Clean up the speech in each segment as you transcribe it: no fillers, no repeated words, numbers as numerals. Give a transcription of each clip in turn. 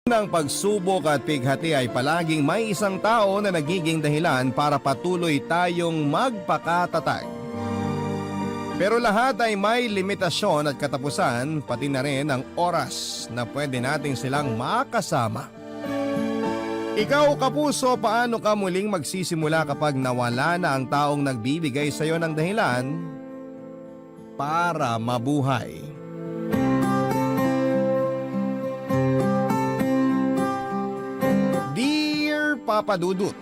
Ng pagsubok at pighati ay palaging may isang tao na nagiging dahilan para patuloy tayong magpakatatag. Pero lahat ay may limitasyon at katapusan, pati na rin ang oras na pwede nating silang makasama. Ikaw, kapuso, paano ka muling magsisimula kapag nawala na ang taong nagbibigay sa iyo ng dahilan para mabuhay? Dear Papa Dudut,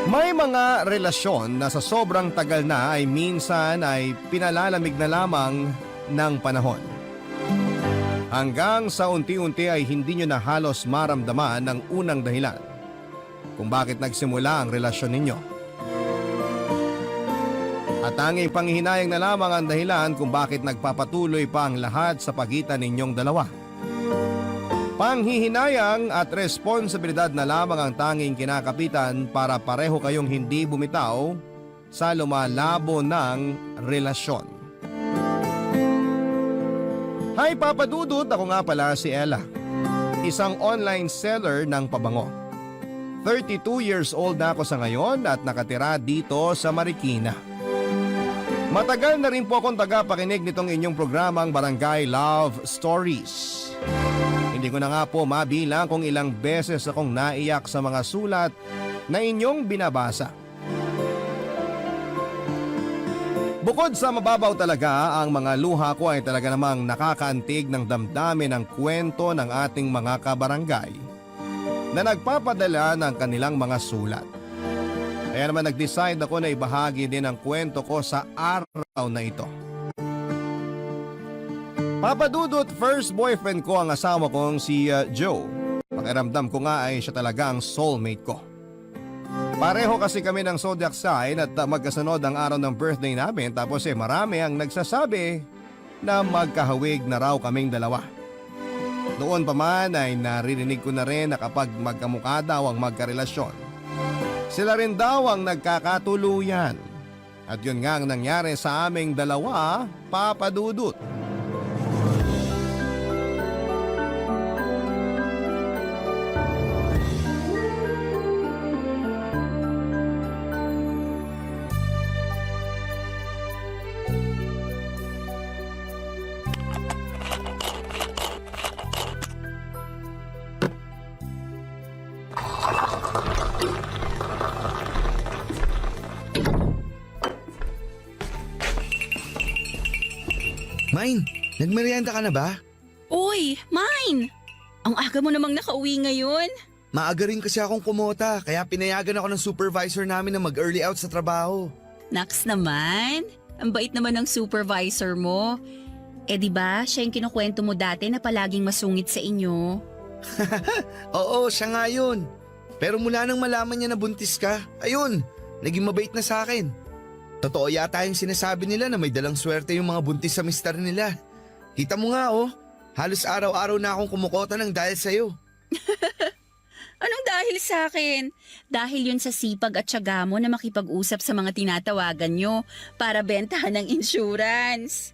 may mga relasyon na sa sobrang tagal na ay minsan ay pinalalamig na lamang ng panahon. Hanggang sa unti-unti ay hindi nyo na halos maramdaman ang unang dahilan kung bakit nagsimula ang relasyon ninyo. At tanging panghihinayang na lamang ang dahilan kung bakit nagpapatuloy pa ang lahat sa pagitan ninyong dalawa. Panghihinayang at responsibilidad na lamang ang tanging kinakapitan para pareho kayong hindi bumitaw sa lumalabo ng relasyon. Hi Papa Dudut, ako nga pala si Ella, isang online seller ng pabango. 32 years old na ako sa ngayon at nakatira dito sa Marikina. Matagal na rin po akong tagapakinig nitong inyong programang Barangay Love Stories. Hindi ko na nga po mabilang kung ilang beses akong naiyak sa mga sulat na inyong binabasa. Bukod sa mababaw talaga, ang mga luha ko ay talaga namang nakakaantig ng damdamin ng kwento ng ating mga kabarangay na nagpapadala ng kanilang mga sulat. Kaya naman nag-decide ako na ibahagi din ang kwento ko sa araw na ito. Papa Dudut, first boyfriend ko ang asawa kong si Joe. Pakiramdam ko nga ay siya talaga ang soulmate ko. Pareho kasi kami ng zodiac sign at magkasunod ang araw ng birthday namin, tapos marami ang nagsasabi na magkahawig na raw kaming dalawa. Noon pa man ay naririnig ko na rin na kapag magkamukha daw ang magkarelasyon, sila rin daw ang nagkakatuluyan. At yun nga ang nangyari sa aming dalawa, Papa Dudut. Mine, nagmerienda ka na ba? Uy, Mine! Ang aga mo namang nakauwi ngayon. Maaga rin kasi akong kumota, kaya pinayagan ako ng supervisor namin na mag-early out sa trabaho. Naks naman, ang bait naman ng supervisor mo. Eh di ba, siya yung kinukwento mo dati na palaging masungit sa inyo. Oo, siya nga yun. Pero mula nang malaman niya na buntis ka, ayun, naging mabait na sa akin. Totoo yata yung sinasabi nila na may dalang swerte yung mga buntis sa mister nila. Kita mo nga halos araw-araw na akong kumukota ng dahil sa'yo. Anong dahil sa akin? Dahil yun sa sipag at tiyaga mo na makipag-usap sa mga tinatawagan nyo para bentahan ng insurance.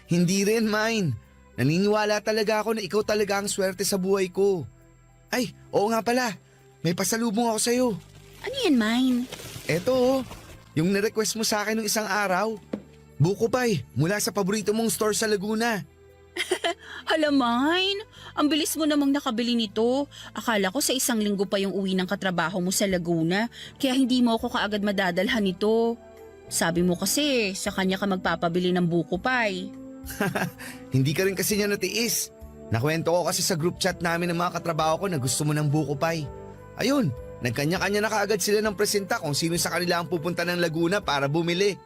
Hindi rin, Mine. Naniniwala talaga ako na ikaw talaga ang swerte sa buhay ko. Ay, oo nga pala. May pasalubong ako sa'yo. Ano yan, Mine? Eto yung nirequest mo sa akin nung isang araw. Buko pie, mula sa paborito mong store sa Laguna. Hala, Mine, ang bilis mo namang nakabili nito. Akala ko sa isang linggo pa yung uwi ng katrabaho mo sa Laguna, kaya hindi mo ako kaagad madadalhan nito. Sabi mo kasi sa kanya ka magpapabili ng buko pie. Hindi ka rin kasi niya natiis. Nakwento ko kasi sa group chat namin ng mga katrabaho ko na gusto mo ng buko pie. Ayun, nagkanya-kanya na kaagad sila ng presenta kung sino sa kanila ang pupunta ng Laguna para bumili.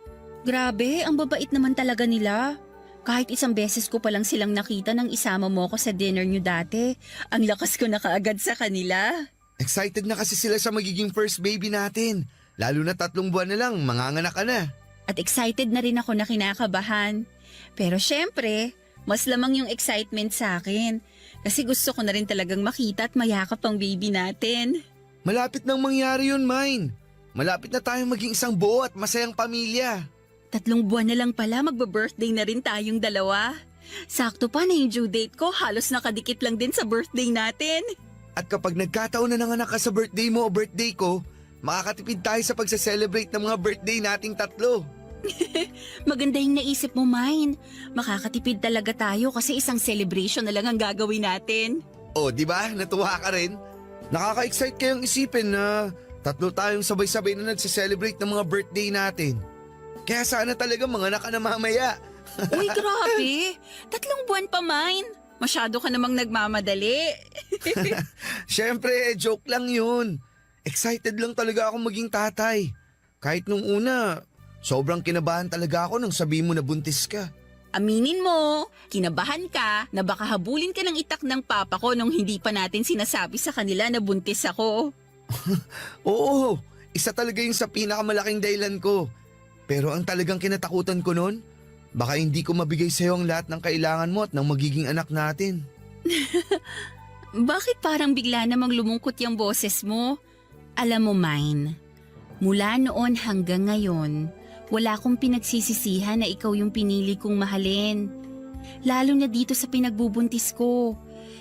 Grabe, ang babait naman talaga nila. Kahit isang beses ko pa lang silang nakita nang isama mo ako sa dinner nyo dati, ang lakas ko na kaagad sa kanila. Excited na kasi sila sa magiging first baby natin. Lalo na 3 buwan na lang, manganganak ka na. At excited na rin ako na kinakabahan. Pero syempre, mas lamang yung excitement sa akin. Kasi gusto ko na rin talagang makita at mayakap ang baby natin. Malapit nang mangyari yun, Mine. Malapit na tayong maging isang buo at masayang pamilya. 3 buwan na lang pala, magbe-birthday na rin tayong dalawa. Sakto pa na yung due date ko, halos nakadikit lang din sa birthday natin. At kapag nagkataon na nanganak ka sa birthday mo o birthday ko, makakatipid tayo sa pagsa-celebrate ng mga birthday nating tatlo. Maganda yung naisip mo, Mine. Makakatipid talaga tayo kasi isang celebration na lang ang gagawin natin. O, di ba? Natuwa ka rin? Nakaka-excite kayong isipin na tatlo tayong sabay-sabay na nagsa-celebrate ng mga birthday natin. Kaya sana talaga manganak ka na mamaya. Uy, grabe. 3 buwan pa, Mine. Masyado ka namang nagmamadali. Siyempre, joke lang yun. Excited lang talaga ako maging tatay. Kahit nung una, sobrang kinabahan talaga ako nang sabihin mo na buntis ka. Aminin mo, kinabahan ka na baka habulin ka ng itak ng papa ko nung hindi pa natin sinasabi sa kanila na buntis ako. Oo, isa talaga yung sa pinakamalaking dahilan ko. Pero ang talagang kinatakutan ko nun, baka hindi ko mabigay sa'yo ang lahat ng kailangan mo at ng magiging anak natin. Bakit parang bigla namang lumungkot yung boses mo? Alam mo, Mine, mula noon hanggang ngayon, wala akong pinagsisisihan na ikaw yung pinili kong mahalin. Lalo na dito sa pinagbubuntis ko.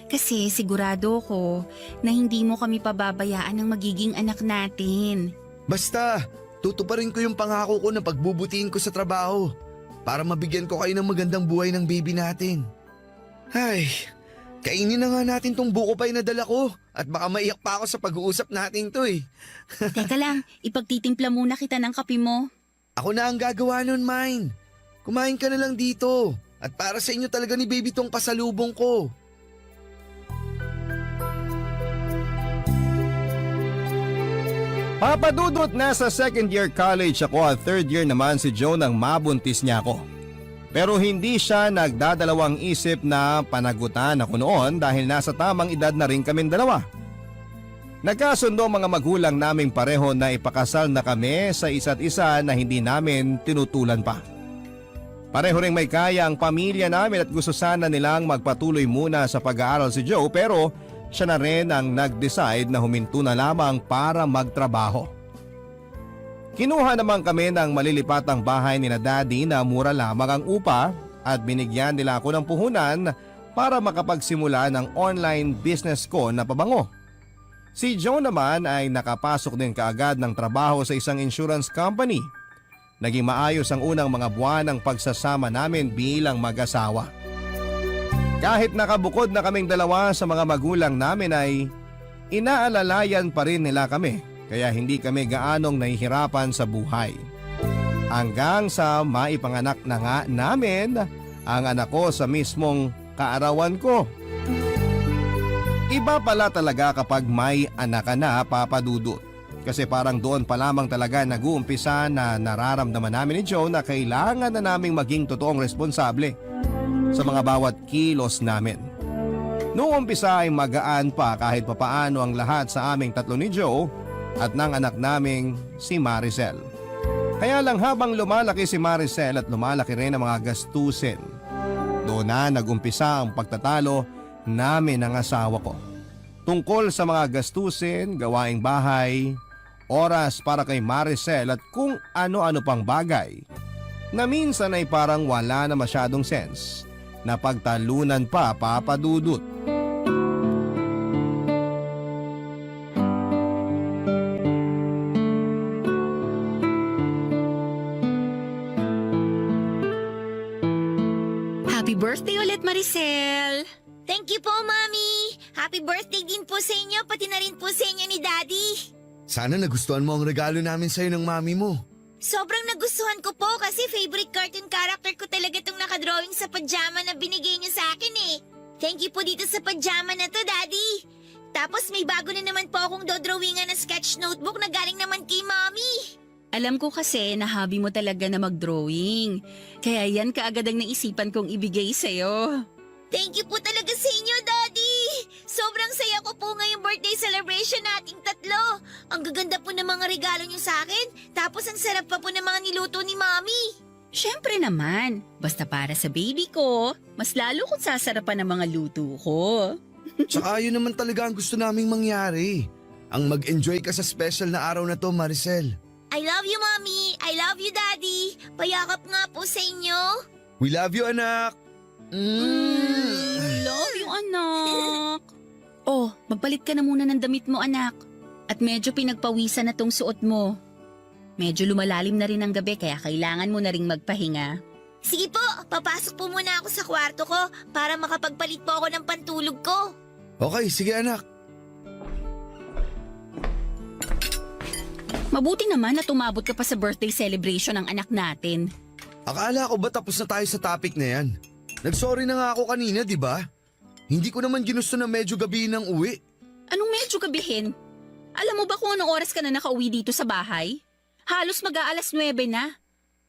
Kasi sigurado ko na hindi mo kami pababayaan ng magiging anak natin. Basta, tutuparin ko yung pangako ko na pagbubutihin ko sa trabaho para mabigyan ko kayo ng magandang buhay ng baby natin. Ay, kainin na nga natin tong buko pie na dala ko at baka maiyak pa ako sa pag-uusap natin to eh. Teka lang, ipagtitimpla muna kita ng kape mo. Ako na ang gagawa nun, Mine. Kumain ka na lang dito at para sa inyo talaga ni baby tong pasalubong ko. Papadudot, nasa second year college ako at third year naman si Joe nang mabuntis niya ako. Pero hindi siya nagdadalawang isip na panagutan ako noon dahil nasa tamang edad na rin kaming dalawa. Nagkasundo mga magulang naming pareho na ipakasal na kami sa isa't isa na hindi namin tinutulan pa. Pareho ring may kaya ang pamilya namin at gusto sana nilang magpatuloy muna sa pag-aaral si Joe pero siya na rin ang nag-decide na huminto na lamang para magtrabaho. Kinuha naman kami ng malilipatang bahay ni na Daddy na mura lamang ang upa at binigyan nila ako ng puhunan para makapagsimula ng online business ko na pabango. Si Joe naman ay nakapasok din kaagad ng trabaho sa isang insurance company. Naging maayos ang unang mga buwan ng pagsasama namin bilang mag-asawa. Kahit nakabukod na kaming dalawa sa mga magulang namin ay inaalalayan pa rin nila kami kaya hindi kami gaanong nahihirapan sa buhay. Hanggang sa maipanganak na nga namin ang anak ko sa mismong kaarawan ko. Iba pala talaga kapag may anak ka na, Papa Dudut. Kasi parang doon pa lamang talaga nag-uumpisa na nararamdaman namin ni Joe na kailangan na naming maging totoong responsable sa mga bawat kilos namin. Noong umpisa ay magaan pa kahit papaano ang lahat sa aming tatlo ni Joe at ng anak naming si Maricel. Kaya lang habang lumalaki si Maricel at lumalaki rin ang mga gastusin, doon na nag-umpisa ang pagtatalo namin ng asawa ko. Tungkol sa mga gastusin, gawaing bahay, oras para kay Maricel at kung ano-ano pang bagay na minsan ay parang wala na masyadong sense na pagtalunan pa, Papa Dudut. Happy birthday ulit, Maricel! Thank you po, Mami! Happy birthday din po sa inyo, pati na rin po sa inyo ni Daddy! Sana nagustuhan mo ang regalo namin sa'yo ng mami mo. Sobrang nagustuhan ko po kasi favorite cartoon character ko talaga itong nakadrawing sa pajama na binigay niyo sa akin eh. Thank you po dito sa pajama na to, Daddy! Tapos may bago na naman po akong dodrawingan na sketch notebook na galing naman kay Mami. Alam ko kasi na hobby mo talaga na mag-drawing. Kaya yan kaagad ang naisipan kong ibigay sa'yo. Thank you po talaga sa inyo, Daddy! Sobrang saya ko po ngayong birthday celebration nating tatlo. Ang gaganda po ng mga regalo niyo sa akin, tapos ang sarap pa po ng mga niluto ni Mami. Siyempre naman, basta para sa baby ko, mas lalo kung sasarapan ng mga luto ko. Tsaka yun naman talaga ang gusto naming mangyari. Ang mag-enjoy ka sa special na araw na to, Maricel. I love you, Mommy. I love you, Daddy. Payakap nga po sa inyo. We love you, anak. Love you, anak. Oh, magpalit ka na muna ng damit mo, anak. At medyo pinagpawisan na tong suot mo. Medyo lumalalim na rin ang gabi kaya kailangan mo na ring magpahinga. Sige po, papasok po muna ako sa kwarto ko para makapagpalit po ako ng pantulog ko. Okay, sige anak. Mabuti naman na tumabot ka pa sa birthday celebration ng anak natin. Akala ko ba tapos na tayo sa topic na yan? Nagsorry na nga ako kanina, di ba? Hindi ko naman ginusto na medyo gabi ng uwi. Anong medyo gabihin? Alam mo ba kung anong oras ka na nakauwi dito sa bahay? Halos mag-aalas 9 na.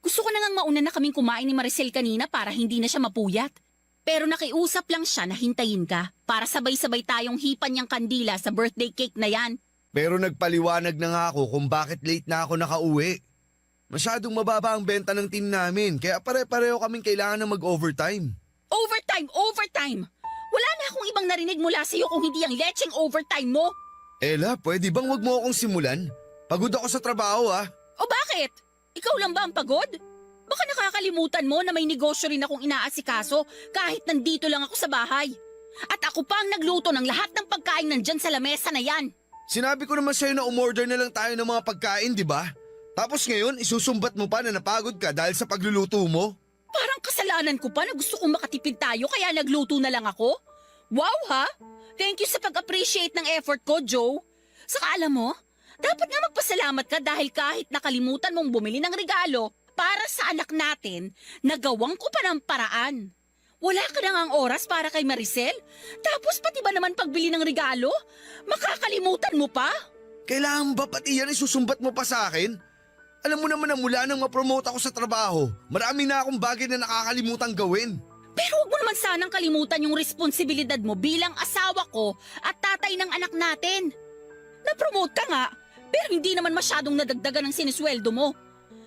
Gusto ko na ngang mauna na kaming kumain ni Maricel kanina para hindi na siya mapuyat. Pero nakiusap lang siya na hintayin ka para sabay-sabay tayong hipan niyang kandila sa birthday cake na yan. Pero nagpaliwanag na nga ako kung bakit late na ako nakauwi. Masyadong mababa ang benta ng team namin kaya pare-pareho kaming kailangan na mag-overtime. Overtime! Wala na akong ibang narinig mula sa'yo kung hindi ang lecheng overtime mo. Ella, pwede bang wag mo akong simulan? Pagod ako sa trabaho ah. O bakit? Ikaw lang ba ang pagod? Baka nakakalimutan mo na may negosyo rin akong inaasikaso kahit nandito lang ako sa bahay. At ako pa ang nagluto ng lahat ng pagkain nandyan sa lamesa na yan. Sinabi ko naman sa'yo na umorder na lang tayo ng mga pagkain, di ba? Tapos ngayon, isusumbat mo pa na napagod ka dahil sa pagluluto mo? Parang kasalanan ko pa na gusto kong makatipid tayo kaya nagluto na lang ako. Wow ha! Thank you sa pag-appreciate ng effort ko, Joe. Saka alam mo, dapat nga magpasalamat ka dahil kahit nakalimutan mong bumili ng regalo para sa anak natin, nagawang ko pa ng paraan. Wala ka na ngang oras para kay Maricel? Tapos pati ba naman pagbili ng regalo? Makakalimutan mo pa? Kailangan ba pati yan isusumbat mo pa sa akin? Alam mo naman na mula nang ma-promote ako sa trabaho, marami na akong bagay na nakakalimutang gawin. Pero huwag mo naman sanang kalimutan yung responsibilidad mo bilang asawa ko at tatay ng anak natin. Na-promote ka nga, pero hindi naman masyadong nadagdagan ng sinisweldo mo.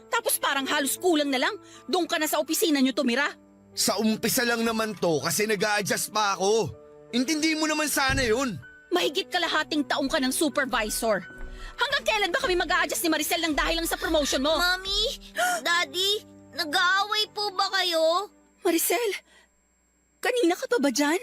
Tapos parang halos kulang na lang, doon ka na sa opisina niyo tumira. Sa umpisa lang naman to kasi nag-a-adjust pa ako. Intindi mo naman sana yun. Mahigit kalahating taong ka ng supervisor. Hanggang kailan ba kami mag-a-adjust ni Maricel lang dahil lang sa promotion mo? Mommy, Daddy, nag-aaway po ba kayo? Maricel, kanina ka pa ba dyan?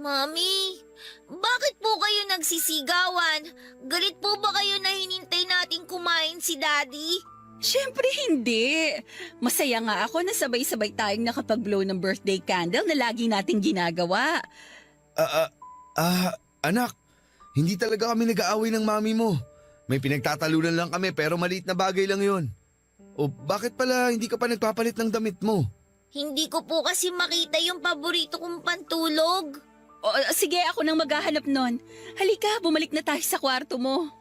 Mommy, bakit po kayo nagsisigawan? Galit po ba kayo na hinintay natin kumain si Daddy? Siyempre hindi. Masaya nga ako na sabay-sabay tayong nakapag-blow ng birthday candle na lagi nating ginagawa. Anak, hindi talaga kami nag-aaway ng mami mo. May pinagtatalunan lang kami pero maliit na bagay lang yon. O bakit pala hindi ka pa nagpapalit ng damit mo? Hindi ko po kasi makita yung paborito kong pantulog. O, sige, ako nang maghahanap nun. Halika, bumalik na tayo sa kwarto mo.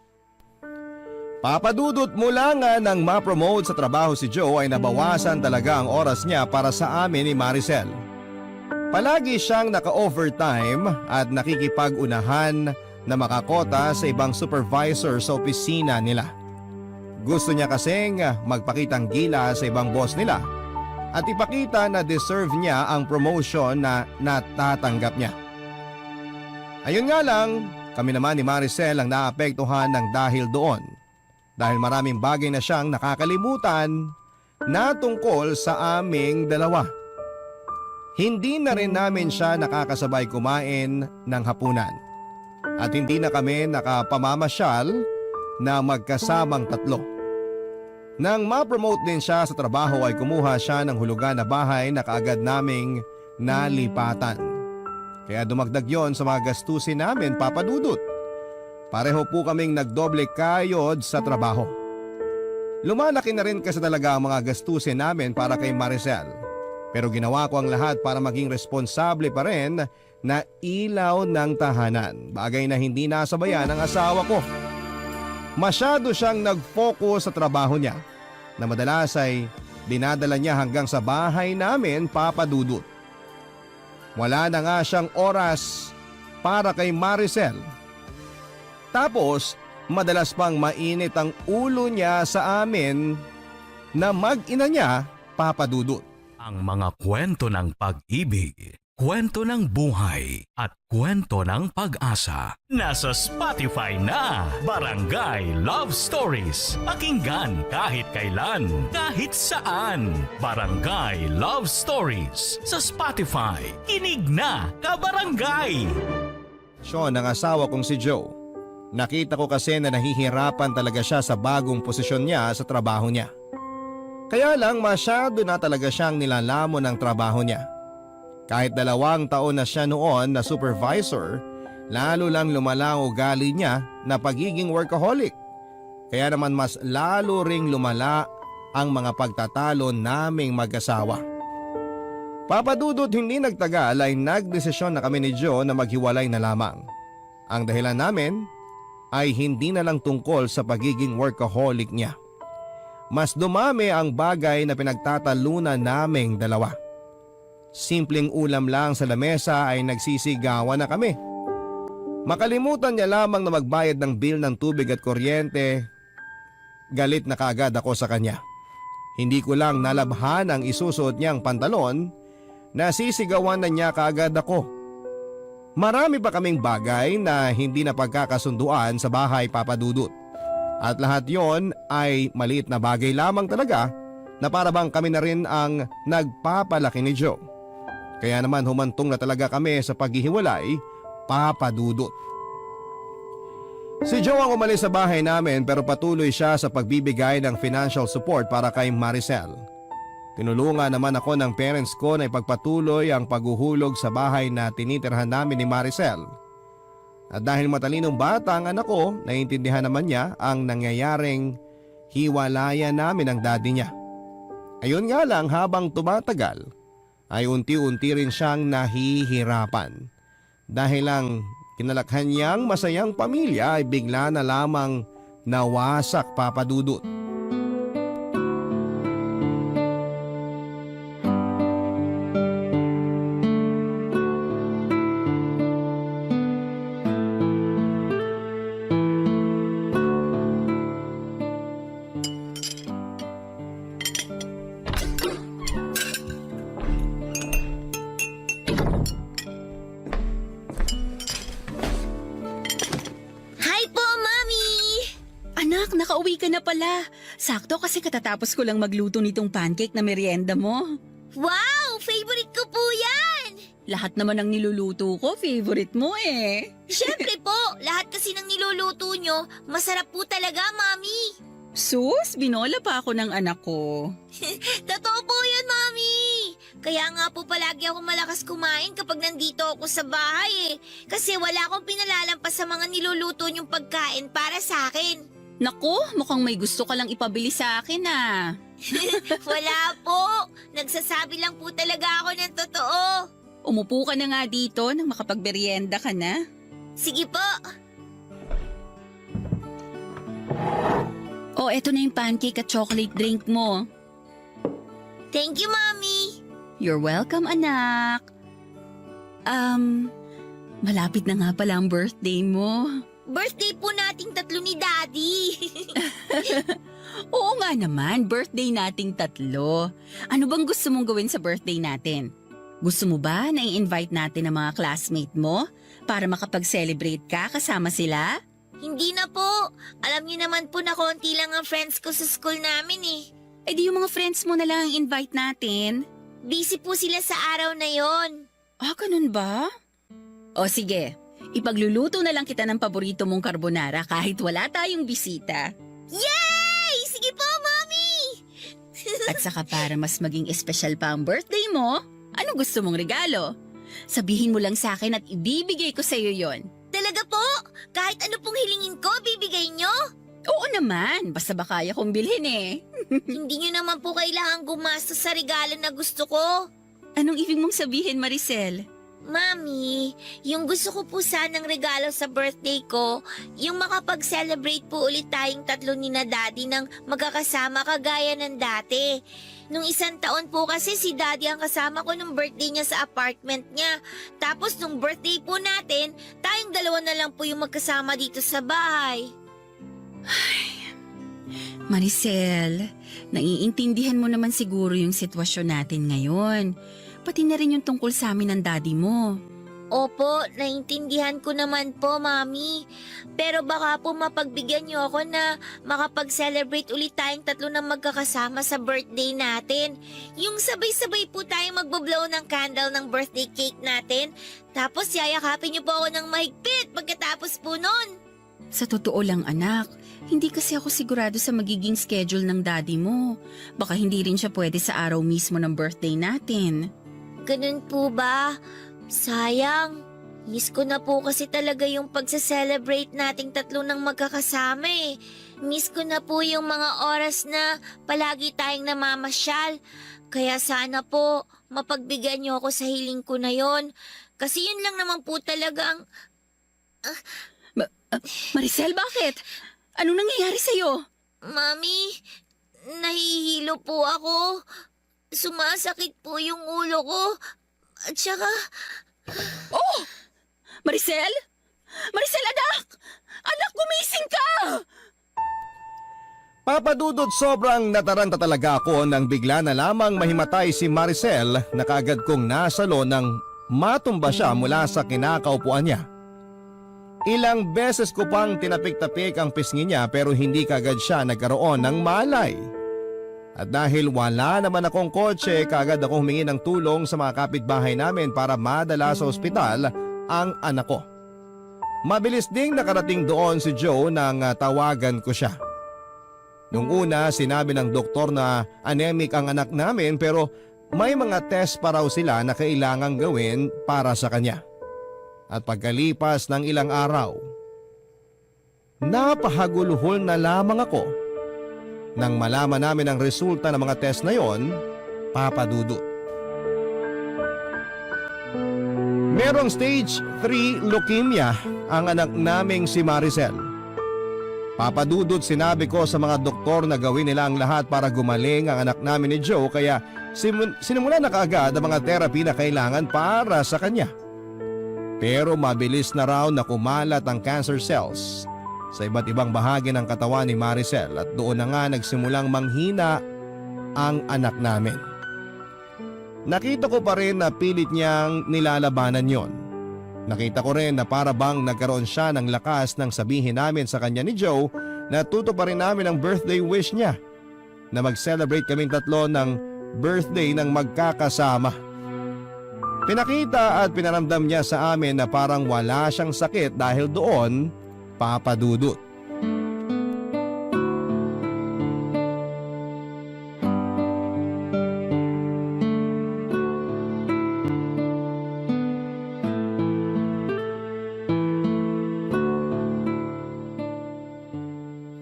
Papadudot mula nga nang ma-promote sa trabaho si Joe ay nabawasan talaga ang oras niya para sa amin ni Maricel. Palagi siyang naka-overtime at nakikipag-unahan na makakota sa ibang supervisor sa opisina nila. Gusto niya kasing magpakitang gila sa ibang boss nila at ipakita na deserve niya ang promotion na natatanggap niya. Ayun nga lang, kami naman ni Maricel ang naapektuhan ng dahil doon. Dahil maraming bagay na siyang nakakalimutan na tungkol sa aming dalawa. Hindi na rin namin siya nakakasabay kumain ng hapunan. At hindi na kami nakapamamasyal na magkasamang tatlo. Nang ma-promote din siya sa trabaho ay kumuha siya ng hulugan na bahay na kaagad naming nalipatan. Kaya dumagdag yon sa mga gastusin namin, Papa Dudut. Pareho po kaming nagdoble kayod sa trabaho. Lumalaki na rin kasi talaga ang mga gastusin namin para kay Maricel. Pero ginawa ko ang lahat para maging responsable pa rin na ilaw ng tahanan. Bagay na hindi nasabayan ng asawa ko. Masyado siyang nag-focus sa trabaho niya na madalas ay dinadala niya hanggang sa bahay namin, Papa Dudut. Wala na nga siyang oras para kay Maricel. Tapos, madalas pang mainit ang ulo niya sa amin na mag-ina niya, Papa Dudut. Ang mga kwento ng pag-ibig, kwento ng buhay at kwento ng pag-asa. Nasa Spotify na, Barangay Love Stories. Pakinggan kahit kailan, kahit saan. Barangay Love Stories sa Spotify. Kinig na, kabarangay! Sean, ang asawa kong si Joe. Nakita ko kasi na nahihirapan talaga siya sa bagong posisyon niya sa trabaho niya. Kaya lang masyado na talaga siyang nilalamon ng trabaho niya. Kahit 2 taon na siya noon na supervisor, lalo lang lumala ang ugali niya na pagiging workaholic. Kaya naman mas lalo ring lumala ang mga pagtatalo naming mag-asawa. Papadudot hindi nagtagal ay nagdesisyon na kami ni Joe na maghiwalay na lamang. Ang dahilan namin ay hindi na lang tungkol sa pagiging workaholic niya. Mas dumami ang bagay na pinagtatalunan naming dalawa. Simpleng ulam lang sa lamesa ay nagsisigawan na kami. Makalimutan niya lamang na magbayad ng bill ng tubig at kuryente, galit na kaagad ako sa kanya. Hindi ko lang nalabhan ang isusuot niyang pantalon, nasisigawan na niya kaagad ako. Marami pa kaming bagay na hindi na pagkakasunduan sa bahay, Papa Dudut. At lahat yon ay maliit na bagay lamang talaga na para bang kami na rin ang nagpapalaki ni Joe. Kaya naman humantong na talaga kami sa paghihiwalay, Papa Dudut. Si Joe ang umalis sa bahay namin pero patuloy siya sa pagbibigay ng financial support para kay Maricel. Tinulungan naman ako ng parents ko na ipagpatuloy ang paghuhulog sa bahay na tinitirhan namin ni Maricel. At dahil matalinong bata ang anak ko, naiintindihan naman niya ang nangyayaring hiwalayan namin ng daddy niya. Ayun nga lang, habang tumatagal ay unti-unti rin siyang nahihirapan. Dahil lang kinalakhan niyang masayang pamilya ay bigla na lamang nawasak, Papa Dudut. Hi po, Mami! Anak, nakauwi ka na pala. Sakto kasi katatapos ko lang magluto nitong pancake na merienda mo. Wow! Favorite ko po yan! Lahat naman ng niluluto ko, favorite mo eh. Siyempre po, lahat kasi ng niluluto nyo, masarap po talaga, Mami. Sus, binola pa ako ng anak ko. Totoo po yan, Mami. Kaya nga po palagi ako malakas kumain kapag nandito ako sa bahay eh. Kasi wala akong pinalalampas sa mga niluluto nyong pagkain para sa akin. Naku, mukhang may gusto ka lang ipabili sa akin ah. Wala po. Nagsasabi lang po talaga ako ng totoo. Umupo ka na nga dito nang makapagmerienda ka na. Sige po. Oh, eto na yung pancake at chocolate drink mo. Thank you, Mami. You're welcome, anak. Malapit na nga pala ang birthday mo. Birthday po nating 3 ni Daddy. Oo nga naman, birthday nating 3. Ano bang gusto mong gawin sa birthday natin? Gusto mo ba na i-invite natin ang mga classmate mo para makapag-celebrate ka kasama sila? Hindi na po. Alam niyo naman po na konti lang ang friends ko sa school namin eh. Eh di yung mga friends mo na lang ang invite natin. Busy po sila sa araw na yon. Ah, ganun ba? O sige, ipagluluto na lang kita ng paborito mong carbonara kahit wala tayong bisita. Yay! Sige po, Mommy! At saka para mas maging espesyal pa ang birthday mo, ano gusto mong regalo? Sabihin mo lang sa akin at ibibigay ko sa iyo yon. Talaga po? Kahit ano pong hilingin ko, bibigay nyo? Oo naman, basta ba kaya kong bilhin eh. Hindi nyo naman po kailangan gumastos sa regalo na gusto ko. Anong ibig mong sabihin, Maricel? Mami, yung gusto ko po sanang regalo sa birthday ko, yung makapag-celebrate po ulit tayong 3 ni na Daddy ng magkakasama kagaya ng dati. Nung 1 taon po kasi si Daddy ang kasama ko nung birthday niya sa apartment niya. Tapos nung birthday po natin, tayong 2 na lang po yung magkasama dito sa bahay. Maricel, naiintindihan mo naman siguro yung sitwasyon natin ngayon. Pati na rin yung tungkol sa amin ng daddy mo. Opo, naintindihan ko naman po, Mami. Pero baka po mapagbigyan niyo ako na makapag-celebrate ulit tayong tatlo na magkakasama sa birthday natin. Yung sabay-sabay po tayong magbo-blow ng candle ng birthday cake natin. Tapos yayakapin niyo po ako ng mahigpit pagkatapos po nun. Sa totoo lang anak, hindi kasi ako sigurado sa magiging schedule ng daddy mo. Baka hindi rin siya pwede sa araw mismo ng birthday natin. Ganun po ba? Sayang. Miss ko na po kasi talaga yung pagsa-celebrate nating tatlo ng magkakasama eh. Miss ko na po yung mga oras na palagi tayong namamasyal. Kaya sana po mapagbigyan niyo ako sa hiling ko na yon. Kasi yun lang naman po talagang... Maricel, bakit? Anong nangyayari sa'yo? Mami, nahihilo po ako. Sumasakit po yung ulo ko. At saka... Oh! Maricel? Maricel, anak! Anak, gumising ka! Papadudot, sobrang nataranta talaga ako nang bigla na lamang mahimatay si Maricel na kaagad kong nasalo nang matumba siya mula sa kinakaupuan niya. Ilang beses ko pang tinapik-tapik ang pisngi niya pero hindi kagad siya nagkaroon ng malay. At dahil wala naman akong kotse, kagad ako humingi ng tulong sa mga kapitbahay namin para madala sa ospital ang anak ko. Mabilis ding nakarating doon si Joe nang tawagan ko siya. Nung una, sinabi ng doktor na anemic ang anak namin pero may mga test pa raw sila na kailangang gawin para sa kanya. At pagkalipas ng ilang araw, napahaguluhol na lamang ako nang malaman namin ang resulta ng mga test na yon, papadudot. Merong stage 3 leukemia ang anak naming si Maricel. Papadudot, sinabi ko sa mga doktor na gawin nila ang lahat para gumaling ang anak namin ni Joe kaya sinimula na kaagad ang mga therapy na kailangan para sa kanya. Pero mabilis na raw na kumalat ang cancer cells sa iba't ibang bahagi ng katawan ni Maricel at doon na nga nagsimulang manghina ang anak namin. Nakita ko pa rin na pilit niyang nilalabanan yon. Nakita ko rin na para bang nagkaroon siya ng lakas nang sabihin namin sa kanya ni Joe na tutuparin namin ang birthday wish niya na mag-celebrate kaming tatlo ng birthday ng magkakasama. Pinakita at pinaramdam niya sa amin na parang wala siyang sakit dahil doon, papadudot.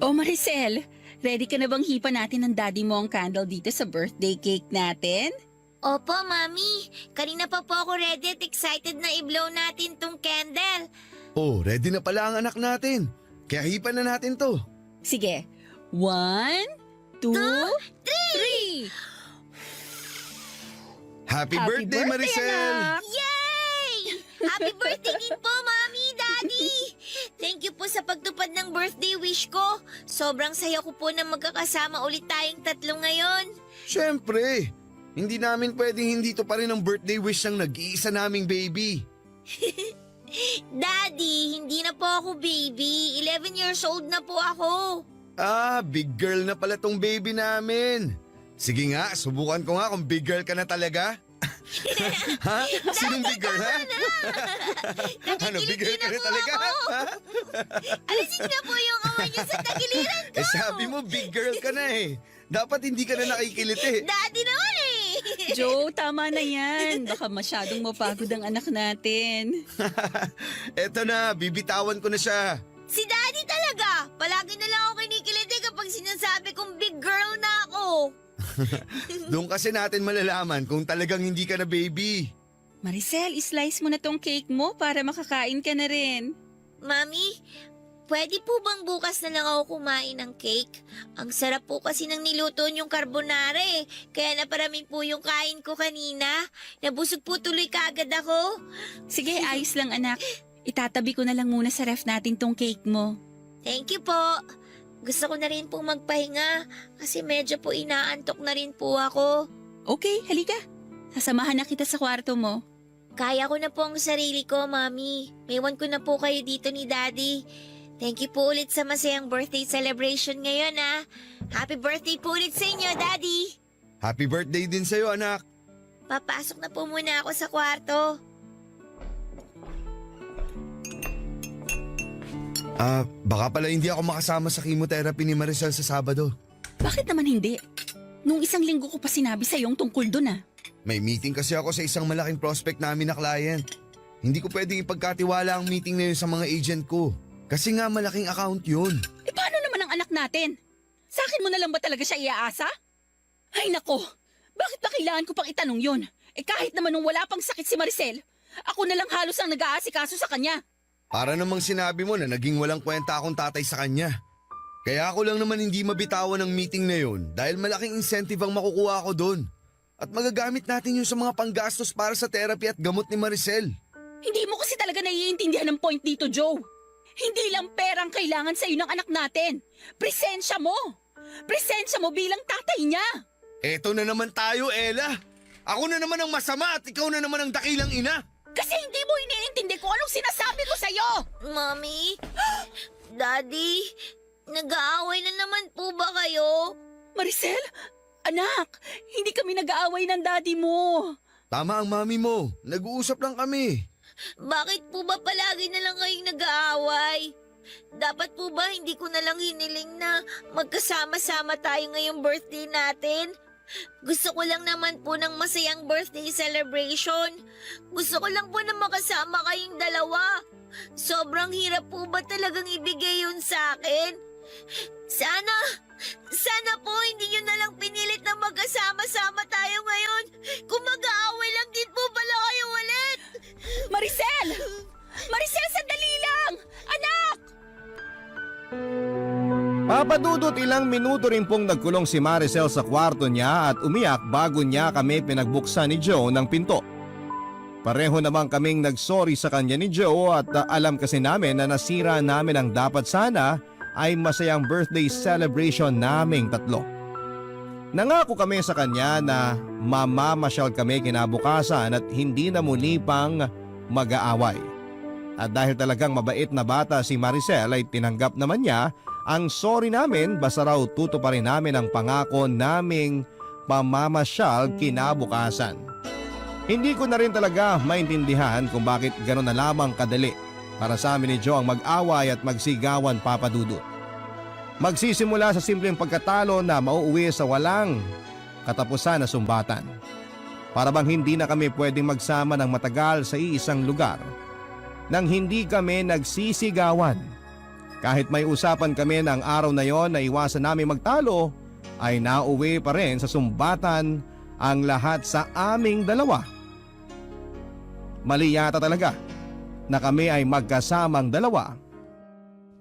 Oh Maricel, ready ka na bang hipa natin ng daddy mo ang candle dito sa birthday cake natin? Opo, Mami. Kanina pa po ako ready at excited na i-blow natin tong candle. Oh, ready na pala ang anak natin. Kaya hipan na natin to. Sige, 1, 2, 3! Happy birthday, Maricel! anak! Yay! Happy birthday din po, Mami, Daddy! Thank you po sa pagtupad ng birthday wish ko. Sobrang saya ko po na magkakasama ulit tayong tatlo ngayon. Siyempre, hindi namin pwedeng hindi to pa rin ang birthday wish ng nag-iisa naming baby. Daddy, hindi na po ako baby. 11 years old na po ako. Ah, big girl na pala tong baby namin. Sige nga, subukan ko nga kung big girl ka na talaga. Ha? Sinong big girl, ha? Ano, big girl ka na talaga? Ha? Alisin na po yung kamay niyo sa tagiliran ko. Eh sabi mo, big girl ka na eh. Dapat hindi ka na nakikilit eh. Daddy naman eh. Joe, tama na yan. Baka masyadong mapagod ang anak natin. Eto na, bibitawan ko na siya. Si Daddy talaga. Palagi na lang ako kinikiliti kapag sinasabi kong big girl na ako. Doon kasi natin malalaman kung talagang hindi ka na baby. Maricel, islice mo na tong cake mo para makakain ka na rin. Mami, pwede po bang bukas na lang ako kumain ng cake? Ang sarap po kasi ng niluto niyong carbonara eh. Kaya naparami po yung kain ko kanina. Nabusog po tuloy kaagad ako. Sige, ayos lang anak. Itatabi ko na lang muna sa ref natin tong cake mo. Thank you po. Gusto ko na rin po magpahinga kasi medyo po inaantok na rin po ako. Okay, halika. Sasamahan na kita sa kwarto mo. Kaya ko na po ang sarili ko, Mami. Maiwan ko na po kayo dito ni Daddy. Thank you po ulit sa masayang birthday celebration ngayon, ah. Happy birthday po ulit sa inyo, Daddy. Happy birthday din sa'yo, anak. Papasok na po muna ako sa kwarto. Baka pala hindi ako makasama sa chemotherapy ni Maricel sa Sabado. Bakit naman hindi? Nung isang linggo ko pa sinabi sa iyong tungkol dun ah. May meeting kasi ako sa isang malaking prospect namin na client. Hindi ko pwedeng ipagkatiwala ang meeting na yun sa mga agent ko. Kasi nga malaking account yun. Eh paano naman ang anak natin? Sa akin mo na lang ba talaga siya iaasa? Ay nako, bakit ba kailangan ko pang itanong yun? Eh kahit naman nung wala pang sakit si Maricel, ako na lang halos ang nag-aasikaso sa kanya. Para namang sinabi mo na naging walang kwenta akong tatay sa kanya. Kaya ako lang naman hindi mabitawan ng meeting na yun dahil malaking incentive ang makukuha ko doon. At magagamit natin yun sa mga panggastos para sa therapy at gamot ni Maricel. Hindi mo kasi talaga naiintindihan ng point dito, Joe. Hindi lang perang kailangan sa'yo ng anak natin. Presensya mo. Presensya mo bilang tatay niya. Eto na naman tayo, Ella. Ako na naman ang masama at ikaw na naman ang dakilang ina. Kasi hindi mo iniintindi kung anong sinasabi ko sa'yo. Mami? Daddy? Nag-aaway na naman po ba kayo? Maricel, anak, hindi kami nag-aaway ng daddy mo. Tama ang mami mo. Nag-uusap lang kami. Bakit po ba palagi na lang kayong nag-aaway? Dapat po ba hindi ko na lang hiniling na magkasama-sama tayo ngayong birthday natin? Gusto ko lang naman po ng masayang birthday celebration. Gusto ko lang po na makasama kayong dalawa. Sobrang hirap po ba talagang ibigay yun sa akin? Sana po hindi nyo na lang pinilit na magkasama-sama tayo ngayon. Kung mag-aaway lang din po pala kayo ulit. Maricel! Maricel, sandali lang! Anak! Papadudot ilang minuto rin pong nagkulong si Maricel sa kwarto niya at umiyak bago niya kami pinagbuksan ni Joe ng pinto. Pareho namang kaming nagsorry sa kanya ni Joe at alam kasi namin na nasira namin ang dapat sana ay masayang birthday celebration naming tatlo. Nangako kami sa kanya na mamamasyal kami kinabukasan at hindi na muli pang mag-aaway. At dahil talagang mabait na bata si Maricel ay tinanggap naman niya ang sorry namin basta raw tutuparin namin ang pangako naming pamamasyal kinabukasan. Hindi ko na rin talaga maintindihan kung bakit gano'n na lamang kadali para sa amin ni Joe ang mag-away at magsigawan, Papa Dudut. Magsisimula sa simpleng pagkatalo na mauuwi sa walang katapusan na sumbatan. Para bang hindi na kami pwedeng magsama ng matagal sa iisang lugar nang hindi kami nagsisigawan. Kahit may usapan kami ng araw na yon na iwasan namin magtalo, ay nauwi pa rin sa sumbatan ang lahat sa aming dalawa. Mali yata talaga na kami ay magkasamang dalawa.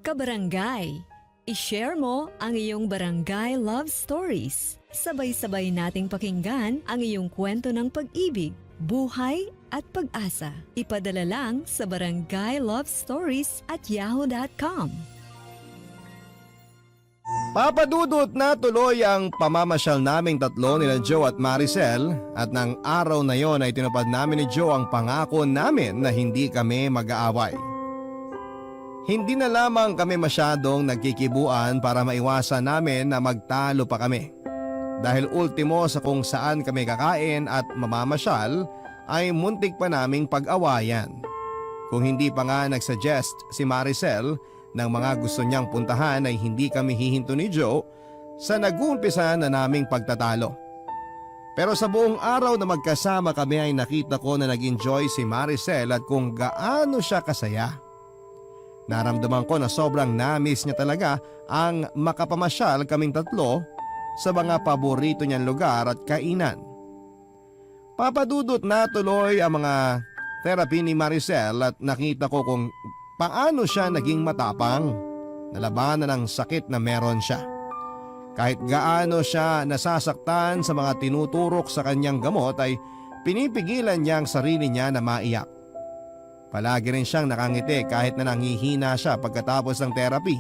Kabarangay, i-share mo ang iyong barangay love stories. Sabay-sabay nating pakinggan ang iyong kwento ng pag-ibig, buhay at pag-asa. Ipadala lang sa barangaylovestories@yahoo.com. Papadudot na tuloy ang pamamasyal naming tatlo nila Joe at Maricel at ng araw na yon ay tinupad namin ni Joe ang pangako namin na hindi kami mag-aaway. Hindi na lamang kami masyadong nagkikibuan para maiwasan namin na magtalo pa kami. Dahil ultimo sa kung saan kami kakain at mamamasyal ay muntik pa naming pag-awayan. Kung hindi pa nga nagsuggest si Maricel ng mga gusto niyang puntahan ay hindi kami hihinto ni Joe sa nag-uumpisa na naming pagtatalo. Pero sa buong araw na magkasama kami ay nakita ko na nag-enjoy si Maricel at kung gaano siya kasaya. Naramdaman ko na sobrang na-miss niya talaga ang makapamasyal kaming tatlo sa mga paborito niyang lugar at kainan. Papadudot na tuloy ang mga therapy ni Maricel at nakita ko kung paano siya naging matapang, nalabanan ng sakit na meron siya. Kahit gaano siya nasasaktan sa mga tinuturok sa kanyang gamot ay pinipigilan niya ang sarili niya na maiyak. Palagi rin siyang nakangiti kahit na nanghihina siya pagkatapos ng therapy.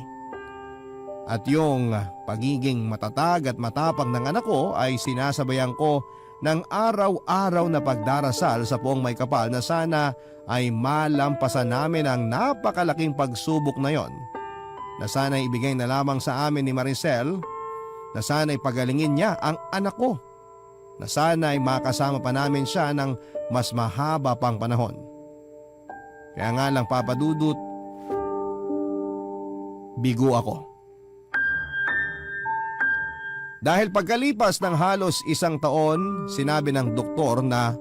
At yung pagiging matatag at matapang ng anak ko ay sinasabayan ko ng araw-araw na pagdarasal sa Poong May Kapal na sana ay malampasan namin ang napakalaking pagsubok na yon. Na sana ibigay na lamang sa amin ni Maricel, na sana ipagalingin niya ang anak ko, na sana ay makasama pa namin siya ng mas mahaba pang panahon. Kaya nga lang Papa Dudut, bigo ako. Dahil pagkalipas ng halos 1 taon, sinabi ng doktor na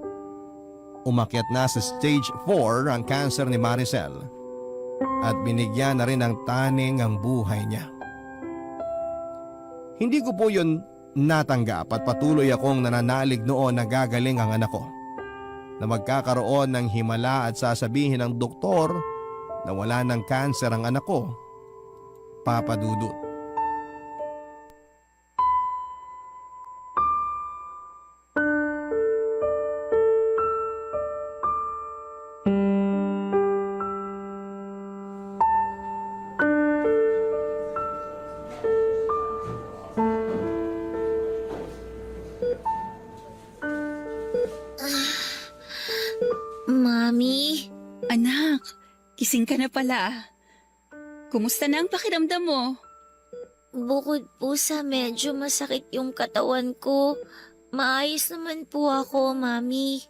umakyat na sa stage 4 ang cancer ni Maricel at binigyan na rin ng taning ang buhay niya. Hindi ko po yun natanggap at patuloy akong nananalig noon na gagaling ang anak ko, na magkakaroon ng himala at sasabihin ng doktor na wala ng cancer ang anak ko, Papa Dudut. Mami, Anak, kising ka na pala. Kumusta na ang pakiramdam mo? bukod po sa medyo masakit yung katawan ko, maayos naman po ako, Mami.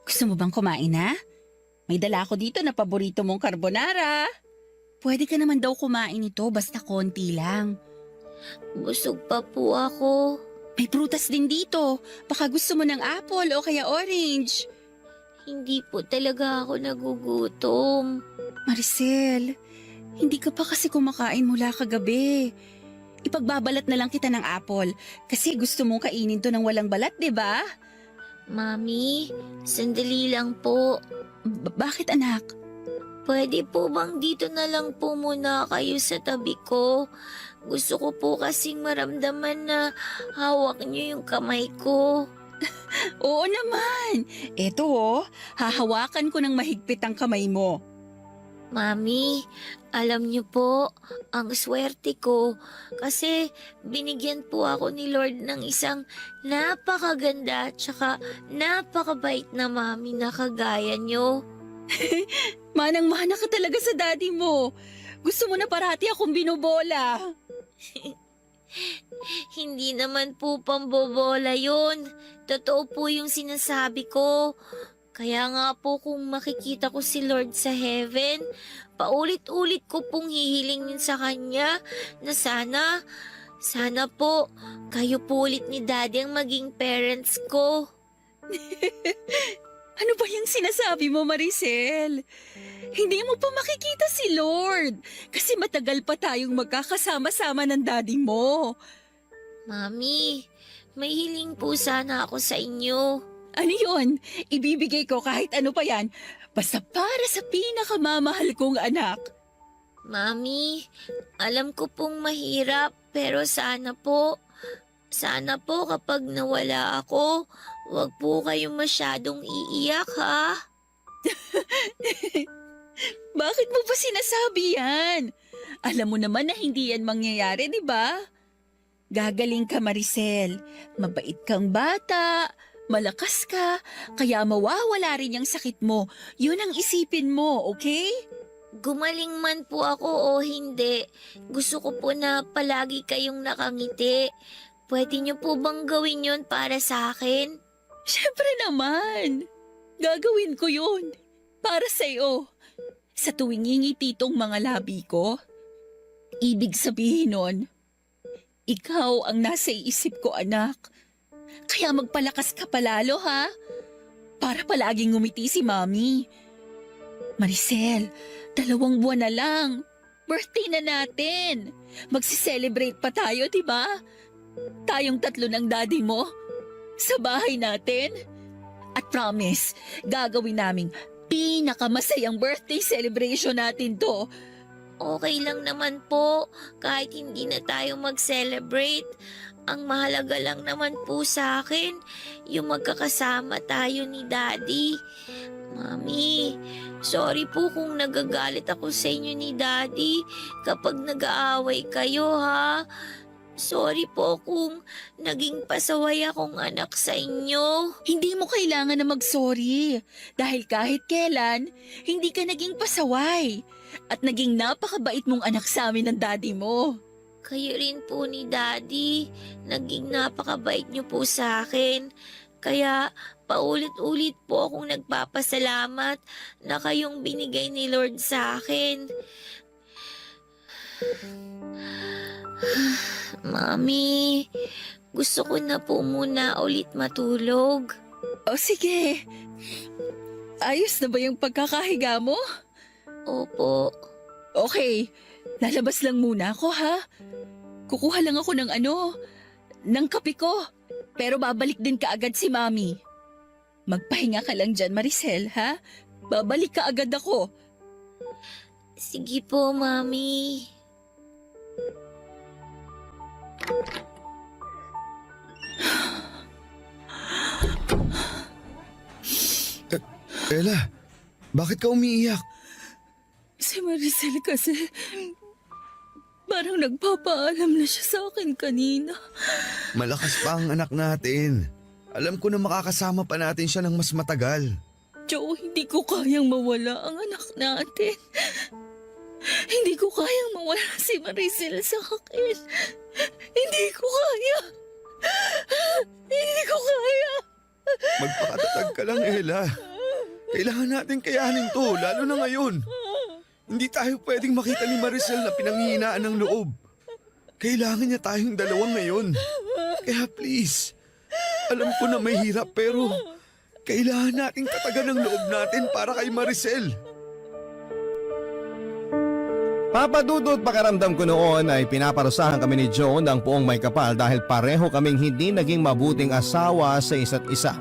Gusto mo bang kumain na? May dala ako dito na paborito mong carbonara. Pwede ka naman daw kumain ito basta konti lang. Busog pa po ako. May prutas din dito. Baka gusto mo ng apple o kaya orange. Hindi po talaga ako nagugutom. Maricel, hindi ka pa kasi kumakain mula kagabi. Ipagbabalat na lang kita ng apple kasi gusto mong kainin to ng walang balat, di ba? Mami, sandali lang po. Bakit anak? Pwede po bang dito na lang po muna kayo sa tabi ko? Gusto ko po kasing maramdaman na hawak niyo yung kamay ko. Oo naman. Eto oh, hahawakan ko ng mahigpit ang kamay mo. Mami, alam niyo po, ang swerte ko kasi binigyan po ako ni Lord ng isang napakaganda at saka napakabait na mami na kagaya niyo. Manang-mana ka talaga sa daddy mo. Gusto mo na parati akong binobola. Hindi naman po pambobola yun. Totoo po yung sinasabi ko. Kaya nga po kung makikita ko si Lord sa heaven, paulit-ulit ko pong hihilingin sa Kanya na sana po, kayo po ulit ni Daddy ang maging parents ko. Ano ba yung sinasabi mo, Maricel? Hindi mo pa makikita si Lord kasi matagal pa tayong magkakasama-sama ng daddy mo. Mami, may hiling po sana ako sa inyo. Ano yun? Ibibigay ko kahit ano pa yan. Basta para sa pinakamamahal kong anak. Mami, alam ko pong mahirap pero sana po kapag nawala ako, wag po kayong masyadong iiyak ha. Bakit mo pa sinasabi yan? Alam mo naman na hindi yan mangyayari, di ba? Gagaling ka, Maricel. Mabait kang bata. Malakas ka, kaya mawawala rin yung sakit mo. Yun ang isipin mo, okay? Gumaling man po ako o hindi, gusto ko po na palagi kayong nakangiti. Pwede niyo po bang gawin yun para sa akin? Siyempre naman. Gagawin ko yun. Para sa'yo. Sa tuwing ngingiti tong mga labi ko, ibig sabihin nun, ikaw ang nasa isip ko, anak. Kaya magpalakas ka palalo, ha? Para palaging ngumiti si Mami. Maricel, 2 buwan na lang. Birthday na natin. Magsi-celebrate pa tayo, di ba? Tayong 3 ng daddy mo. Sa bahay natin. At promise, gagawin naming pinakamasayang birthday celebration natin to. Okay lang naman po, kahit hindi na tayo mag-celebrate. Ang mahalaga lang naman po sa akin, yung magkakasama tayo ni Daddy. Mami, sorry po kung nagagalit ako sa inyo ni Daddy kapag nag-aaway kayo ha. Sorry po kung naging pasaway akong anak sa inyo. Hindi mo kailangan na mag-sorry dahil kahit kailan, hindi ka naging pasaway at naging napakabait mong anak sa amin ng daddy mo. Kayo rin po ni Daddy, naging napakabait niyo po sa akin. Kaya paulit-ulit po akong nagpapasalamat na kayong binigay ni Lord sa akin. Mami, gusto ko na po muna ulit matulog. O sige, ayos na ba yung pagkakahiga mo? Opo. Okay, lalabas lang muna ako ha. Kukuha lang ako ng kape ko. Pero babalik din kaagad si Mami. Magpahinga ka lang dyan, Maricel, ha? Babalik ka agad ako. Sige po, Mami. Ella, bakit ka umiiyak? Si Maricel kasi parang nagpapaalam na siya sa akin kanina. Malakas pa ang anak natin. Alam ko na makakasama pa natin siya ng mas matagal. Joe, hindi ko kayang mawala ang anak natin. Hindi ko kayang mawala si Maricel sa akin. Hindi ko kaya. Hindi ko kaya. Magpakatatag ka lang, Ella. Kailangan natin kayanin to, lalo na ngayon. Hindi tayo pwedeng makita ni Maricel na pinanghihinaan ng loob. Kailangan niya tayong dalawa ngayon. Kaya please, alam ko na may hirap pero kailangan nating katagan ng loob natin para kay Maricel. Papa Dudut, pakiramdam ko noon ay pinaparusahan kami ni Joe ng puong may kapal dahil pareho kaming hindi naging mabuting asawa sa isa't isa.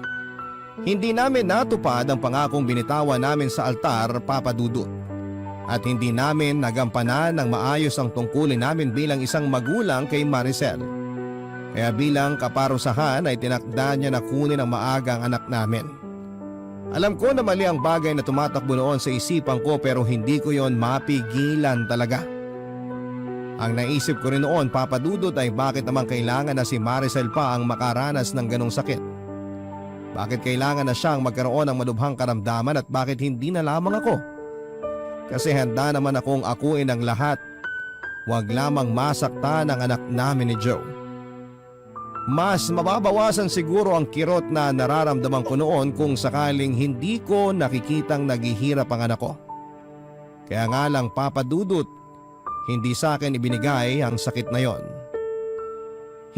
Hindi namin natupad ang pangakong binitawan namin sa altar, Papa Dudut. At hindi namin nagampanan ng maayos ang tungkulin namin bilang isang magulang kay Maricel. Kaya bilang kaparusahan ay tinakda niya na kunin ang maagang anak namin. Alam ko na mali ang bagay na tumatakbo noon sa isipan ko pero hindi ko yon mapigilan talaga. Ang naisip ko rin noon, Papa Dudut, ay bakit naman kailangan na si Maricel pa ang makaranas ng ganong sakit? Bakit kailangan na siyang magkaroon ng malubhang karamdaman at bakit hindi na lamang ako? Kasi handa naman akong akuin ang lahat. Huwag lamang masaktan ang anak namin ni Joe. Mas mababawasan siguro ang kirot na nararamdaman ko noon kung sakaling hindi ko nakikitang naghihirap ang anak ko. Kaya nga lang, Papa Dudut, hindi sa akin ibinigay ang sakit na yon.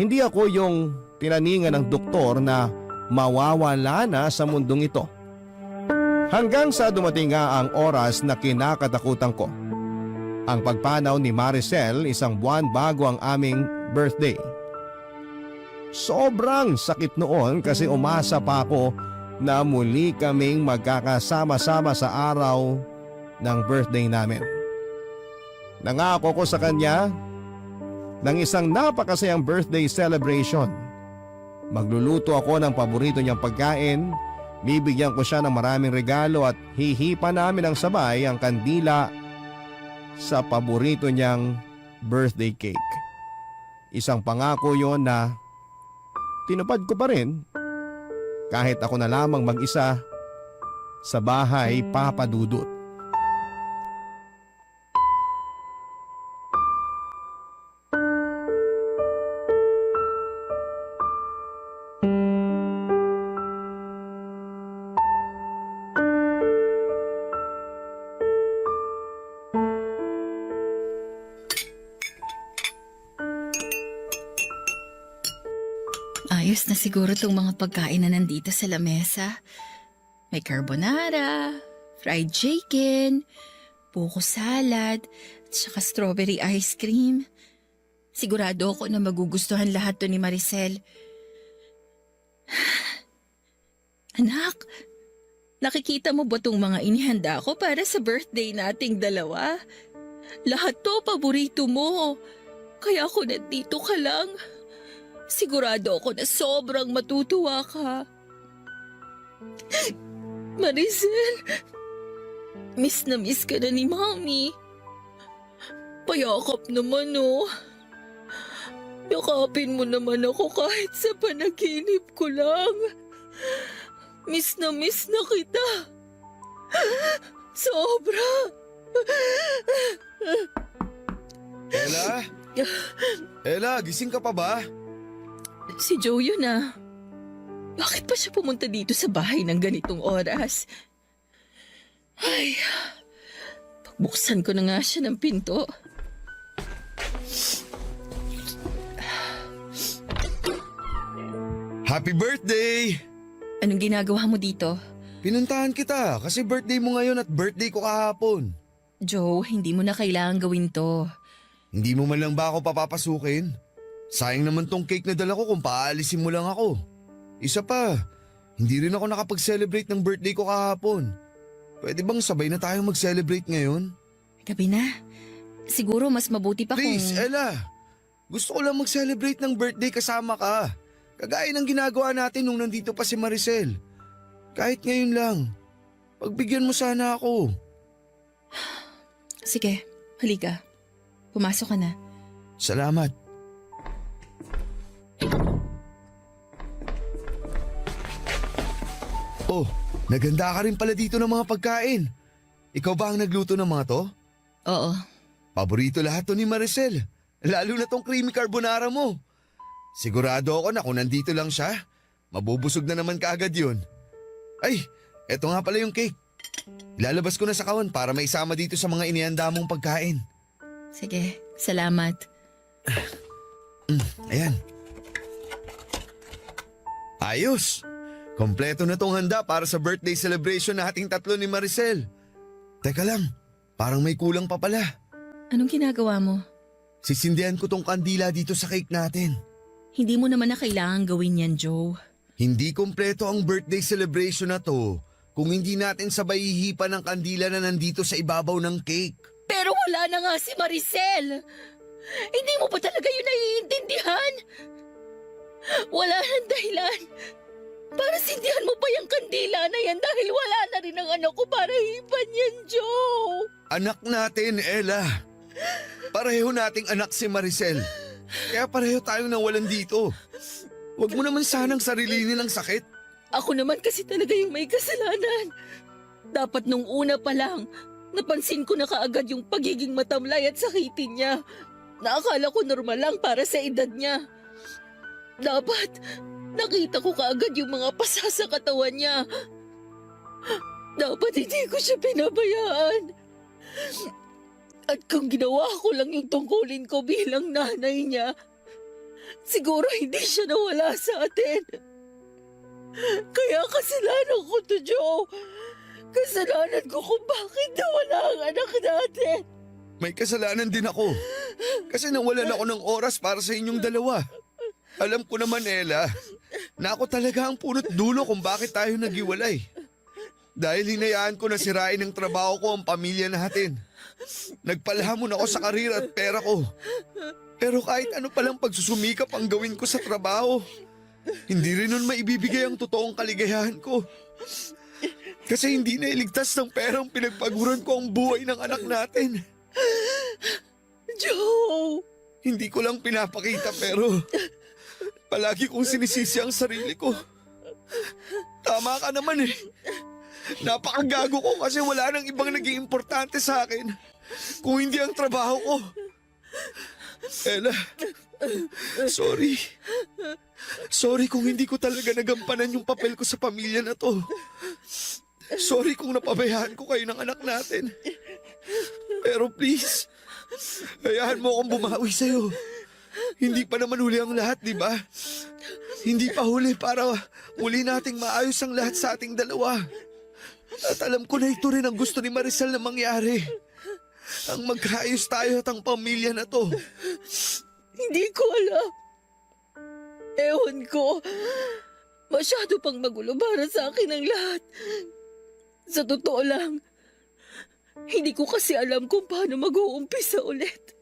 Hindi ako yung tinaningan ng doktor na mawawala na sa mundong ito. Hanggang sa dumating nga ang oras na kinakatakutan ko. Ang pagpanaw ni Maricel isang buwan bago ang aming birthday. Sobrang sakit noon kasi umasa pa ako na muli kaming magkakasama-sama sa araw ng birthday namin. Nangako ko sa kanya ng isang napakasayang birthday celebration. Magluluto ako ng paborito niyang pagkain. Bibigyan ko siya ng maraming regalo at hihipa namin ang sabay ang kandila sa paborito niyang birthday cake. Isang pangako yon na tinupad ko pa rin kahit ako na lamang mag-isa sa bahay, Papa Dudut. Ayos na siguro itong mga pagkain na nandito sa lamesa. May carbonara, fried chicken, buko salad, at saka strawberry ice cream. Sigurado ako na magugustuhan lahat to ni Maricel. Anak, nakikita mo ba itong mga inihanda ko para sa birthday nating dalawa? Lahat to paborito mo. Kaya ako nandito ka lang. Sigurado ako na sobrang matutuwa ka. Maricel, miss na miss ka na ni Mami. Payakap naman oh. Yakapin mo naman ako kahit sa panaginip ko lang. Miss na kita. Sobra. Ella? Ella, gising ka pa ba? Si Joe yun ah. Bakit pa siya pumunta dito sa bahay ng ganitong oras? Ay, pagbuksan ko na nga siya ng pinto. Happy birthday! Anong ginagawa mo dito? Pinuntahan kita kasi birthday mo ngayon at birthday ko kahapon. Joe, hindi mo na kailangan gawin to. Hindi mo man lang ba ako papapasukin? Sayang naman tong cake na dala ko kung paalisin mo lang ako. Isa pa, hindi rin ako nakapag-celebrate ng birthday ko kahapon. Pwede bang sabay na tayong mag-celebrate ngayon? Gabi na. Siguro mas mabuti pa Please, kung... Ella. Gusto ko lang mag-celebrate ng birthday kasama ka. Kagaya ng ginagawa natin nung nandito pa si Maricel. Kahit ngayon lang. Pagbigyan mo sana ako. Sige, halika. Pumasok ka na. Salamat. Oh, naganda ka rin pala dito ng mga pagkain. Ikaw ba ang nagluto ng mga to? Oo. Paborito lahat to ni Maricel. Lalo na tong creamy carbonara mo. Sigurado ako na kung nandito lang siya, mabubusog na naman kaagad yun. Ay, eto nga pala yung cake. Ilalabas ko na sa kawan para maisama dito sa mga inihanda mong pagkain. Sige, salamat. Ayan. Ayos! Kompleto na tong handa para sa birthday celebration nating tatlo ni Maricel. Teka lang, parang may kulang pa pala. Anong ginagawa mo? Sisindihan ko tong kandila dito sa cake natin. Hindi mo naman na kailangan gawin yan, Joe. Hindi kompleto ang birthday celebration na to kung hindi natin sabay hihipan ng kandila na nandito sa ibabaw ng cake. Pero wala na nga si Maricel. Hindi mo ba talaga yun naiintindihan? Wala nang dahilan. Para sindihan mo pa yung kandila na yan dahil wala na rin ang anak ko para hipan yan, Joe. Anak natin, Ella. Pareho nating anak si Maricel. Kaya pareho tayong nawalan dito. Huwag mo naman sanang sarilinin ng sakit. Ako naman kasi talaga yung may kasalanan. Dapat nung una pa lang, napansin ko na kaagad yung pagiging matamlay at sakitin niya. Naakala ko normal lang para sa edad niya. Dapat, nakita ko kaagad yung mga pasa sa katawan niya. Dapat hindi ko siya pinabayaan. At kung ginawa ko lang yung tungkulin ko bilang nanay niya, siguro hindi siya nawala sa atin. Kaya kasalanan ko to, Joe. Kasalanan ko kung bakit nawala ang anak natin. May kasalanan din ako. Kasi nawalan ako ng oras para sa inyong dalawa. Alam ko naman, Ella, na ako talaga ang punot dulo kung bakit tayo naghiwalay. Dahil hinayaan ko na sirain ng trabaho ko ang pamilya natin. Nagpalhamon ako sa karir at pera ko. Pero kahit ano palang pagsusumikap ang gawin ko sa trabaho, hindi rin nun maibibigay ang totoong kaligayahan ko. Kasi hindi na iligtas ng perang pinagpaguran ko ang buhay ng anak natin. Joe! Hindi ko lang pinapakita pero palagi kong sinisisi ang sarili ko. Tama ka naman eh. Napakagago ko kasi wala nang ibang naging importante sa akin kung hindi ang trabaho ko. Ella, sorry. Sorry kung hindi ko talaga nagampanan yung papel ko sa pamilya na to. Sorry kung napabayaan ko kayo ng anak natin. Pero please, hayaan mo akong bumawi sa'yo. Hindi pa naman huli ang lahat, di ba? Hindi pa huli para muli nating maayos ang lahat sa ating dalawa. At alam ko na ito rin ang gusto ni Maricel na mangyari. Ang magkaayos tayo at ang pamilya na to. Hindi ko alam. Ewan ko. Masyado pang magulo para sa akin ang lahat. Sa totoo lang, hindi ko kasi alam kung paano mag-uumpisa ulit.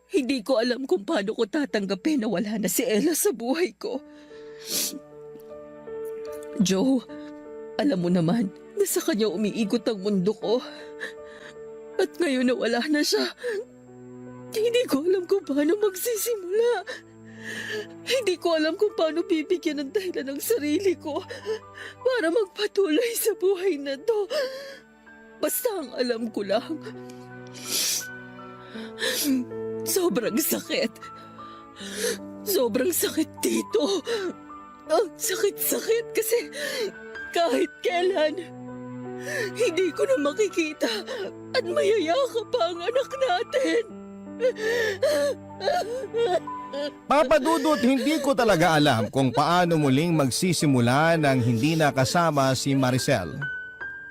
Hindi ko alam kung paano ko tatanggapin na wala na si Ella sa buhay ko. Joe, alam mo naman na sa kanya umiikot ang mundo ko. At ngayon na wala na siya, hindi ko alam kung paano magsisimula. Hindi ko alam kung paano bibigyan ng dahilan ng sarili ko para magpatuloy sa buhay na to. Basta ang alam ko lang, sobrang sakit. Sobrang sakit dito. Ang sakit-sakit kasi kahit kailan, hindi ko na makikita at mayayakap pa ang anak natin. Papa Dudut, hindi ko talaga alam kung paano muling magsisimula nang hindi nakasama si Maricel.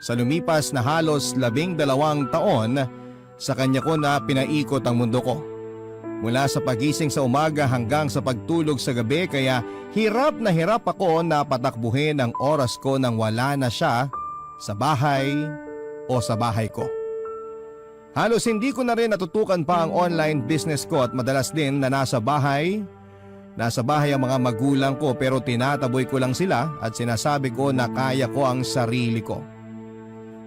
Sa lumipas na halos 12 taon, sa kanya ko na pinaikot ang mundo ko. Mula sa pagising sa umaga hanggang sa pagtulog sa gabi, kaya hirap ako na patakbuhin ang oras ko nang wala na siya sa bahay o sa bahay ko. Halos hindi ko na rin natutukan pa ang online business ko at madalas din na nasa bahay ang mga magulang ko, pero tinataboy ko lang sila at sinasabi ko na kaya ko ang sarili ko.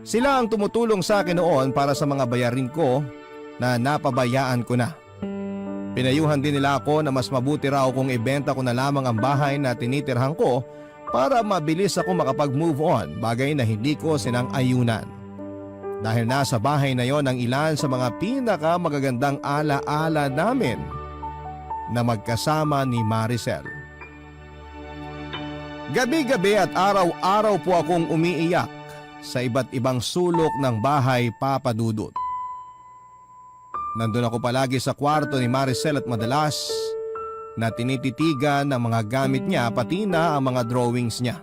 Sila ang tumutulong sa akin noon para sa mga bayarin ko na napabayaan ko na. Pinayuhan din nila ako na mas mabuti raw kung ibenta ko na lamang ang bahay na tinitirhan ko para mabilis ako makapag-move on, bagay na hindi ko sinang-ayunan. Dahil nasa bahay na yon ang ilan sa mga pinakamagagandang ala-ala namin na magkasama ni Maricel. Gabi-gabi at araw-araw po akong umiiyak sa iba't ibang sulok ng bahay, Papa Dudut. Nandun ako palagi sa kwarto ni Maricel at madalas na tinititigan ang mga gamit niya pati na ang mga drawings niya.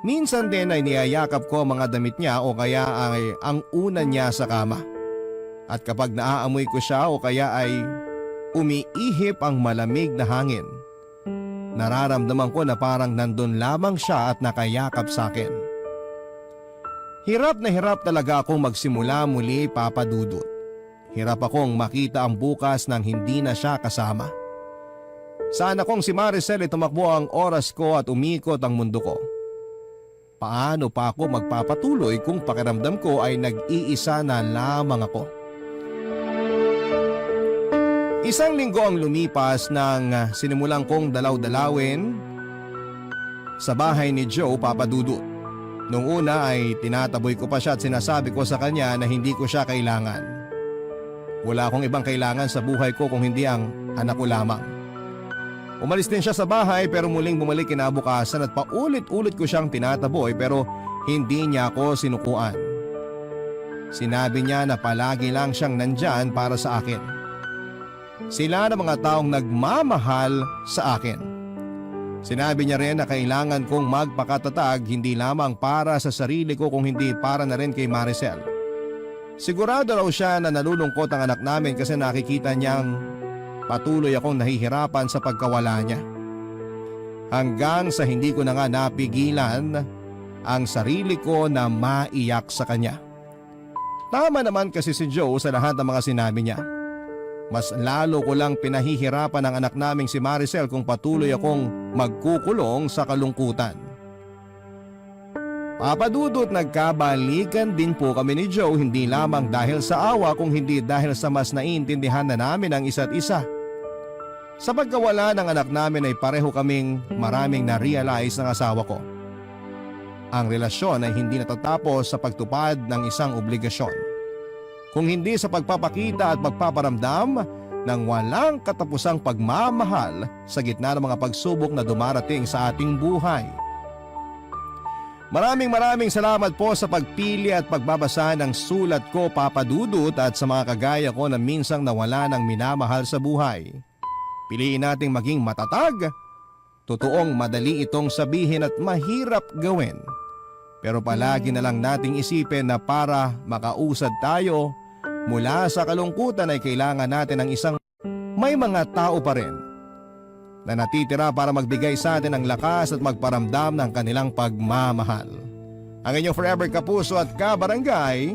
Minsan din ay niyayakap ko ang mga damit niya o kaya ay ang una niya sa kama. At kapag naaamoy ko siya o kaya ay umiihip ang malamig na hangin, nararamdaman ko na parang nandun lamang siya at nakayakap sa akin. Hirap na hirap talaga akong magsimula muli, Papa Dudut. Hirap akong makita ang bukas nang hindi na siya kasama. Sana kung si Maricel ay tumakbo ang oras ko at umikot ang mundo ko. Paano pa ako magpapatuloy kung pakiramdam ko ay nag-iisa na lamang ako? Isang linggo ang lumipas nang sinimulan kong dalaw-dalawin sa bahay ni Joe, Papa Dudut. Nung una ay tinataboy ko pa siya at sinasabi ko sa kanya na hindi ko siya kailangan. Wala akong ibang kailangan sa buhay ko kung hindi ang anak ko lamang. Umalis din siya sa bahay pero muling bumalik kinabukasan at paulit-ulit ko siyang tinataboy pero hindi niya ako sinukuan. Sinabi niya na palagi lang siyang nandyan para sa akin. Sila na mga taong nagmamahal sa akin. Sinabi niya rin na kailangan kong magpakatatag hindi lamang para sa sarili ko kung hindi para na rin kay Maricel. Sigurado raw siya na nalulungkot ang anak namin kasi nakikita niyang patuloy akong nahihirapan sa pagkawala niya. Hanggang sa hindi ko na nga napigilan ang sarili ko na maiyak sa kanya. Tama naman kasi si Joe sa lahat ng mga sinabi niya. Mas lalo ko lang pinahihirapan ang anak naming si Maricel kung patuloy akong magkukulong sa kalungkutan. Papa Dudut, nagkabalikan din po kami ni Joe hindi lamang dahil sa awa kung hindi dahil sa mas naiintindihan na namin ang isa't isa. Sa pagkawala ng anak namin ay pareho kaming maraming na-realize ng asawa ko. Ang relasyon ay hindi natatapos sa pagtupad ng isang obligasyon, kung hindi sa pagpapakita at pagpaparamdam ng walang katapusang pagmamahal sa gitna ng mga pagsubok na dumarating sa ating buhay. Maraming salamat po sa pagpili at pagbabasa ng sulat ko, Papa Dudut, at sa mga kagaya ko na minsang nawala ng minamahal sa buhay. Piliin nating maging matatag. Totoong madali itong sabihin at mahirap gawin. Pero palagi na lang nating isipin na para makausad tayo mula sa kalungkutan ay kailangan natin ng isang may mga tao pa rin na natitira para magbigay sa atin ng lakas at magparamdam ng kanilang pagmamahal. Ang inyong forever kapuso at kabarangay,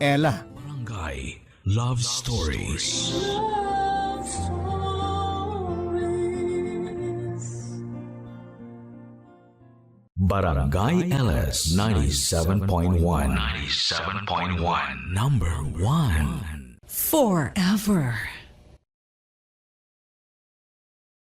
Ella. Barangay Love Stories. Barangay LS 97.1. 97.1. Number 1. Forever.